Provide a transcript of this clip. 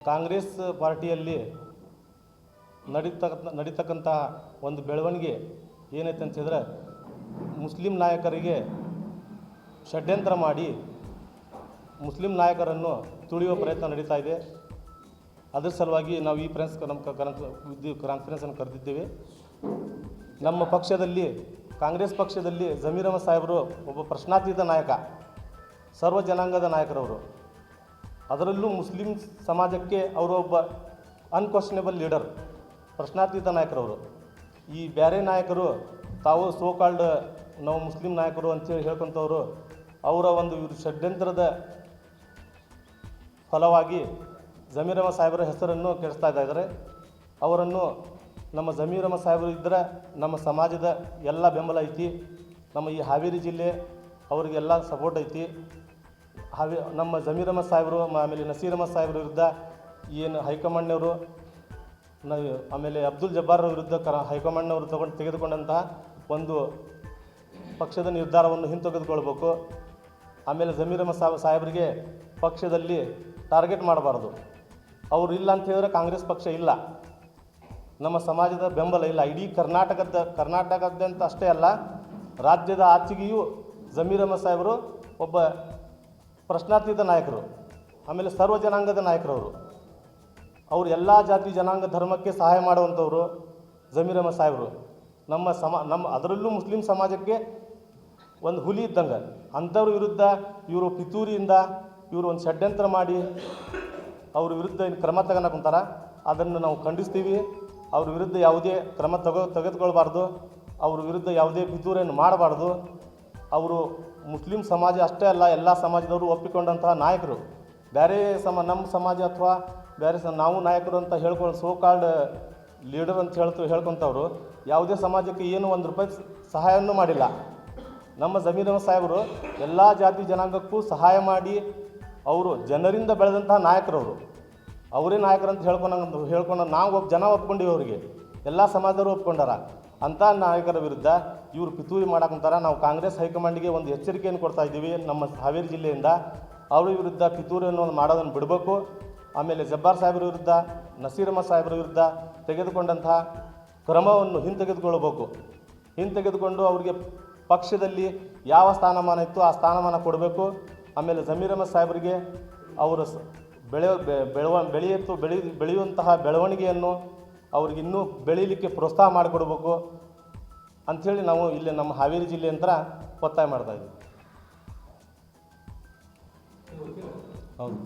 ಕಾಂಗ್ರೆಸ್ ಪಾರ್ಟಿಯಲ್ಲಿ ನಡೀತಕ್ಕಂತಹ ಒಂದು ಬೆಳವಣಿಗೆ ಏನೈತೆ ಅಂತಂದರೆ ಮುಸ್ಲಿಂ ನಾಯಕರಿಗೆ ಷಡ್ಯಂತ್ರ ಮಾಡಿ ಮುಸ್ಲಿಂ ನಾಯಕರನ್ನು ತುಳಿಯುವ ಪ್ರಯತ್ನ ನಡೀತಾ ಇದೆ. ಅದರ ಸಲುವಾಗಿ ನಾವು ಈ ಕಾನ್ಫರೆನ್ಸನ್ನು ಕರೆದಿದ್ದೇವೆ. ನಮ್ಮ ಪಕ್ಷದಲ್ಲಿ ಕಾಂಗ್ರೆಸ್ ಪಕ್ಷದಲ್ಲಿ ಜಮೀರ್ ಅಹಮದ್ ಸಾಹೇಬರು ಒಬ್ಬ ಪ್ರಶ್ನಾತೀತ ನಾಯಕ, ಸರ್ವ ಜನಾಂಗದ ನಾಯಕರವರು. ಅದರಲ್ಲೂ ಮುಸ್ಲಿಂ ಸಮಾಜಕ್ಕೆ ಅವರು ಒಬ್ಬ ಅನ್ಕ್ವಶನೇಬಲ್ ಲೀಡರ್, ಪ್ರಶ್ನಾತೀತ ನಾಯಕರವರು. ಈ ಬೇರೆ ನಾಯಕರು ತಾವು ಸೋಕಾಲ್ಡ್ ನಾವು ಮುಸ್ಲಿಂ ನಾಯಕರು ಅಂತೇಳಿ ಹೇಳ್ಕೊಂಥವ್ರು ಅವರ ಒಂದು ಷಡ್ಯಂತ್ರದ ಫಲವಾಗಿ ಜಮೀರ್ ಅಹಮದ್ ಸಾಹೇಬರ ಹೆಸರನ್ನು ಕೆಡಿಸ್ತಾ ಇದ್ದಾರೆ. ಅವರನ್ನು ನಮ್ಮ ಜಮೀರ್ ಅಹಮದ್ ಸಾಹೇಬರು ಇದ್ದರೆ ನಮ್ಮ ಸಮಾಜದ ಎಲ್ಲ ಬೆಂಬಲ ಐತಿ. ನಮ್ಮ ಈ ಹಾವೇರಿ ಜಿಲ್ಲೆ ಅವರಿಗೆಲ್ಲ ಸಪೋರ್ಟ್ ಐತಿ. ನಮ್ಮ ಜಮೀರ್ ಅಹಮದ್ ಸಾಹೇಬರು ಆಮೇಲೆ ನಸೀರ್ ಅಹಮದ್ ಸಾಹೇಬ್ರ ವಿರುದ್ಧ ಏನು ಹೈಕಮಾಂಡ್ನವರು ಆಮೇಲೆ ಅಬ್ದುಲ್ ಜಬ್ಬಾರ್ ವಿರುದ್ಧ ಹೈಕಮಾಂಡ್ನವರು ತೆಗೆದುಕೊಂಡಂತಹ ಒಂದು ಪಕ್ಷದ ನಿರ್ಧಾರವನ್ನು ಹಿಂತೆಗೆದುಕೊಳ್ಬೇಕು. ಆಮೇಲೆ ಜಮೀರ್ ಅಹಮದ್ ಸಾಹೇಬರಿಗೆ ಪಕ್ಷದಲ್ಲಿ ಟಾರ್ಗೆಟ್ ಮಾಡಬಾರ್ದು. ಅವರು ಇಲ್ಲ ಅಂತ ಹೇಳಿದ್ರೆ ಕಾಂಗ್ರೆಸ್ ಪಕ್ಷ ಇಲ್ಲ, ನಮ್ಮ ಸಮಾಜದ ಬೆಂಬಲ ಇಲ್ಲ. ಇಡೀ ಕರ್ನಾಟಕದಂತ ಅಷ್ಟೇ ಅಲ್ಲ, ರಾಜ್ಯದ ಆಚೆಗೆಯೂ ಜಮೀರ್ ಅಹಮದ್ ಸಾಹೇಬರು ಒಬ್ಬ ಪ್ರಶ್ನಾತೀತ ನಾಯಕರು, ಆಮೇಲೆ ಸರ್ವ ಜನಾಂಗದ ನಾಯಕರವರು. ಅವರು ಎಲ್ಲ ಜಾತಿ ಜನಾಂಗ ಧರ್ಮಕ್ಕೆ ಸಹಾಯ ಮಾಡುವಂಥವ್ರು ಜಮೀರ್ ಅಹಮದ್ ಸಾಹೇಬರು. ನಮ್ಮ ಅದರಲ್ಲೂ ಮುಸ್ಲಿಂ ಸಮಾಜಕ್ಕೆ ಒಂದು ಹುಲಿ ಇದ್ದಂಗೆ. ಅಂಥವ್ರ ವಿರುದ್ಧ ಇವರು ಪಿತೂರಿಯಿಂದ ಇವರು ಒಂದು ಷಡ್ಯಂತ್ರ ಮಾಡಿ ಅವ್ರ ವಿರುದ್ಧ ಕ್ರಮ ತಗೋಣಕುಂತಾರ. ಅದನ್ನು ನಾವು ಖಂಡಿಸ್ತೀವಿ. ಅವ್ರ ವಿರುದ್ಧ ಯಾವುದೇ ಕ್ರಮ ತೆಗೆದುಕೊಳ್ಬಾರ್ದು. ಅವ್ರ ವಿರುದ್ಧ ಯಾವುದೇ ಪಿತೂರಿಯನ್ನು ಮಾಡಬಾರ್ದು. ಅವರು ಮುಸ್ಲಿಂ ಸಮಾಜ ಅಷ್ಟೇ ಅಲ್ಲ, ಎಲ್ಲ ಸಮಾಜದವರು ಒಪ್ಪಿಕೊಂಡಂತಹ ನಾಯಕರು. ಬೇರೆ ನಮ್ಮ ಸಮಾಜ ಅಥವಾ ಬೇರೆ ನಾವು ನಾಯಕರು ಅಂತ ಹೇಳ್ಕೊಂಡು ಸೋಕಾಲ್ಡ್ ಲೀಡರ್ ಅಂತ ಹೇಳ್ಕೊತವ್ರು ಯಾವುದೇ ಸಮಾಜಕ್ಕೆ ಏನು ₹1 ಸಹಾಯವನ್ನು ಮಾಡಿಲ್ಲ. ನಮ್ಮ ಜಮೀರ್ ಅಹಮದ್ ಸಾಹೇಬರು ಎಲ್ಲ ಜಾತಿ ಜನಾಂಗಕ್ಕೂ ಸಹಾಯ ಮಾಡಿ ಅವರು ಜನರಿಂದ ಬೆಳೆದಂತಹ ನಾಯಕರವರು. ಅವರೇ ನಾಯಕರಂತ ಹೇಳ್ಕೊಂಡು ನಾವು ಜನ ಒಪ್ಕೊಂಡಿವಿ, ಅವರಿಗೆ ಎಲ್ಲ ಸಮಾಜದವರು ಒಪ್ಕೊಂಡಾರ. ಅಂಥ ನಾಯಕರ ವಿರುದ್ಧ ಇವರು ಪಿತೂರಿ ಮಾಡಾಕಂತಾರ. ನಾವು ಕಾಂಗ್ರೆಸ್ ಹೈಕಮಾಂಡ್ಗೆ ಒಂದು ಎಚ್ಚರಿಕೆಯನ್ನು ಕೊಡ್ತಾ ಇದ್ದೀವಿ. ನಮ್ಮ ಹಾವೇರಿ ಜಿಲ್ಲೆಯಿಂದ ಅವ್ರ ವಿರುದ್ಧ ಪಿತೂರಿಯನ್ನು ಮಾಡೋದನ್ನು ಬಿಡಬೇಕು. ಆಮೇಲೆ ಜಬ್ಬಾರ್ ಸಾಹೇಬ್ರ ವಿರುದ್ಧ, ನಸೀರ್ ಅಹಮದ್ ಸಾಹೇಬ್ರ ವಿರುದ್ಧ ತೆಗೆದುಕೊಂಡಂತಹ ಕ್ರಮವನ್ನು ಹಿಂತೆಗೆದುಕೊಂಡು ಅವರಿಗೆ ಪಕ್ಷದಲ್ಲಿ ಯಾವ ಸ್ಥಾನಮಾನ ಇತ್ತು ಆ ಸ್ಥಾನಮಾನ ಕೊಡಬೇಕು. ಆಮೇಲೆ ಜಮೀರ್ ಅಹಮದ್ ಸಾಹೇಬರಿಗೆ ಅವರು ಬೆಳೆಯುವಂತಹ ಬೆಳವಣಿಗೆಯನ್ನು ಅವ್ರಿಗೆ ಇನ್ನೂ ಬೆಳೀಲಿಕ್ಕೆ ಪ್ರೋತ್ಸಾಹ ಮಾಡಿಕೊಡ್ಬೇಕು ಅಂಥೇಳಿ ನಾವು ಇಲ್ಲಿ ನಮ್ಮ ಹಾವೇರಿ ಜಿಲ್ಲೆಯಂತರ ಒತ್ತಾಯ ಮಾಡ್ತಾಯಿದ್ದೀವಿ. ಹೌದು.